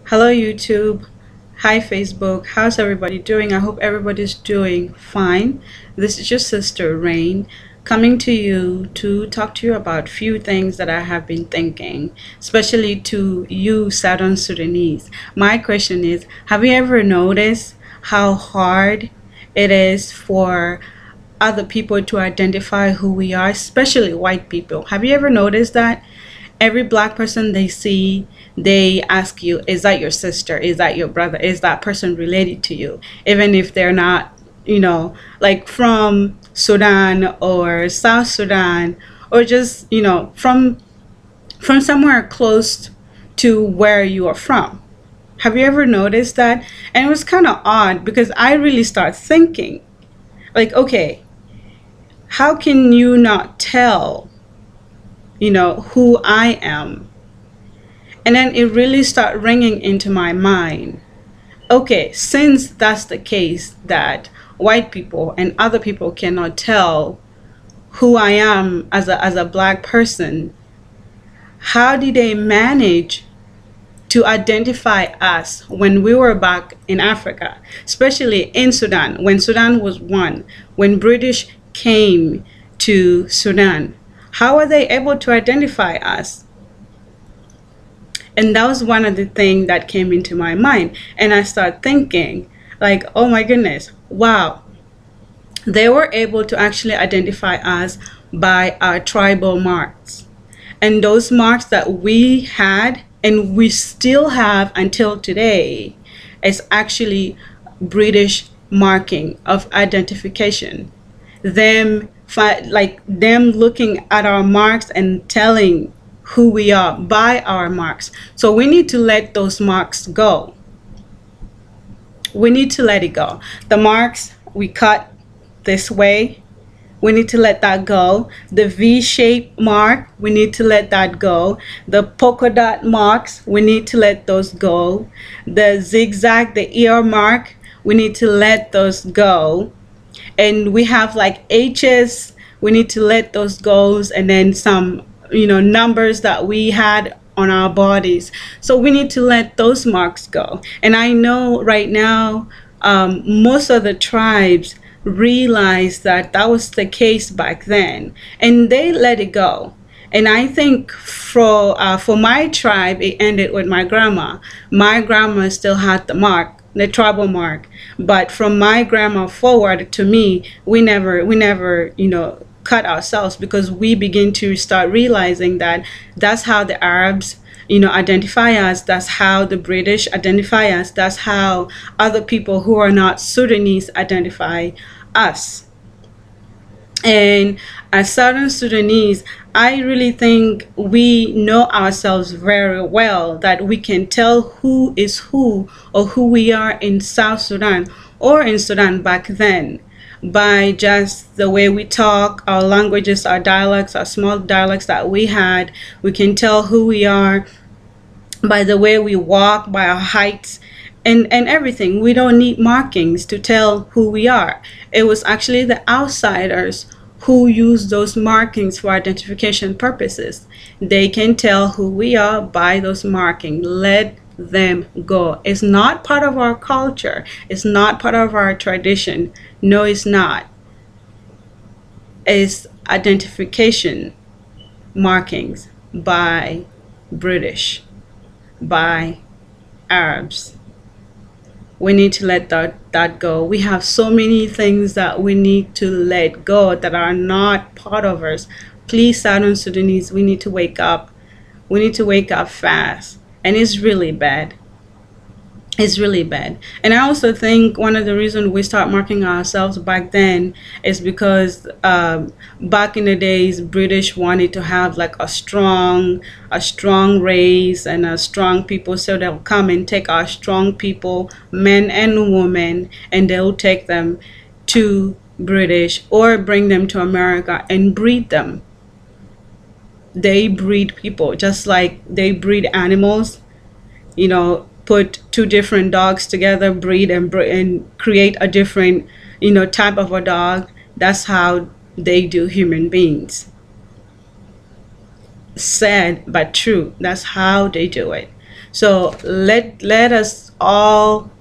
Hello YouTube. Hi Facebook. How's everybody doing? I hope everybody's doing fine. This is your sister Rain coming to you to talk to you about few things that I have been thinking, especially to you Southern Sudanese. My question is, have you ever noticed how hard it is for other people to identify who we are, especially white people? Have you ever noticed that? Every black person they see, they ask you, is that your sister? Is that your brother? Is that person related to you? Even if they're not, like from Sudan or South Sudan, or just, from somewhere close to where you are from. Have you ever noticed that? And it was kind of odd because I really start thinking, like, okay, how can you not tell, who I am? And then it really started ringing into my mind. Okay, since that's the case, that white people and other people cannot tell who I am as a black person, how did they manage to identify us when we were back in Africa, especially in Sudan, when Sudan was one, when British came to Sudan? How are they able to identify us? And that was one of the things that came into my mind. And I started thinking, like, oh my goodness, wow. They were able to actually identify us by our tribal marks. And those marks that we had and we still have until today is actually British marking of identification. Them looking at our marks and telling who we are by our marks. So we need to let those marks go. We need to let it go. The marks we cut this way, we need to let that go. The V-shaped mark, we need to let that go. The polka dot marks, we need to let those go. The zigzag, the ear mark, we need to let those go. And we have like H's, we need to let those go, and then some numbers that we had on our bodies. So we need to let those marks go. And I know right now most of the tribes realize that that was the case back then, and they let it go. And I think for my tribe, it ended with my grandma. My grandma still had the mark, the tribal mark, but from my grandma forward to me, we never cut ourselves, because we begin to start realizing that that's how the Arabs identify us, that's how the British identify us, that's how other people who are not Sudanese identify us. And as Southern Sudanese, I really think we know ourselves very well, that we can tell who is who, or who we are in South Sudan or in Sudan back then, by just the way we talk, our languages, our dialects, our small dialects that we had. We can tell who we are by the way we walk, by our heights, and everything. We don't need markings to tell who we are. It was actually the outsiders who use those markings for identification purposes. They can tell who we are by those markings. Let them go. It's not part of our culture. It's not part of our tradition. No, it's not. It's identification markings by British, by Arabs. We need to let that go. We have so many things that we need to let go that are not part of us. Please, Southern Sudanese, we need to wake up. We need to wake up fast. And it's really bad. It's really bad. And I also think one of the reasons we start marking ourselves back then is because back in the days, British wanted to have like a strong race and a strong people. So they'll come and take our strong people, men and women, and they'll take them to British or bring them to America and breed them. They breed people just like they breed animals. Put two different dogs together, breed and create a different type of a dog. That's how they do human beings. Sad but true. That's how they do it. So let us all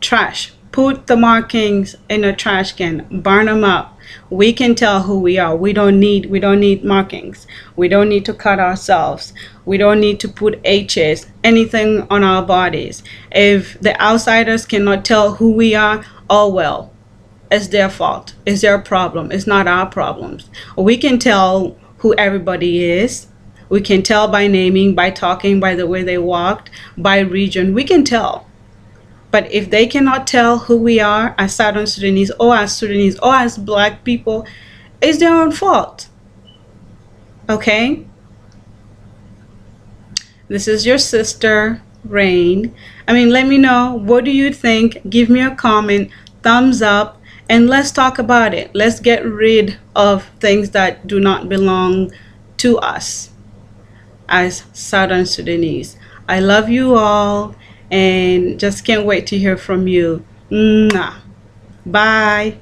trash. Put the markings in a trash can. Burn them up. We can tell who we are. We don't need markings. We don't need to cut ourselves. We don't need to put H's, anything on our bodies. If the outsiders cannot tell who we are, oh well, it's their fault. It's their problem. It's not our problems. We can tell who everybody is. We can tell by naming, by talking, by the way they walked, by region. We can tell. But if they cannot tell who we are as Southern Sudanese or as Black people, it's their own fault. Okay? This is your sister, Rain. Let me know. What do you think? Give me a comment, thumbs up, and let's talk about it. Let's get rid of things that do not belong to us as Southern Sudanese. I love you all and just can't wait to hear from you. Mwah. Bye.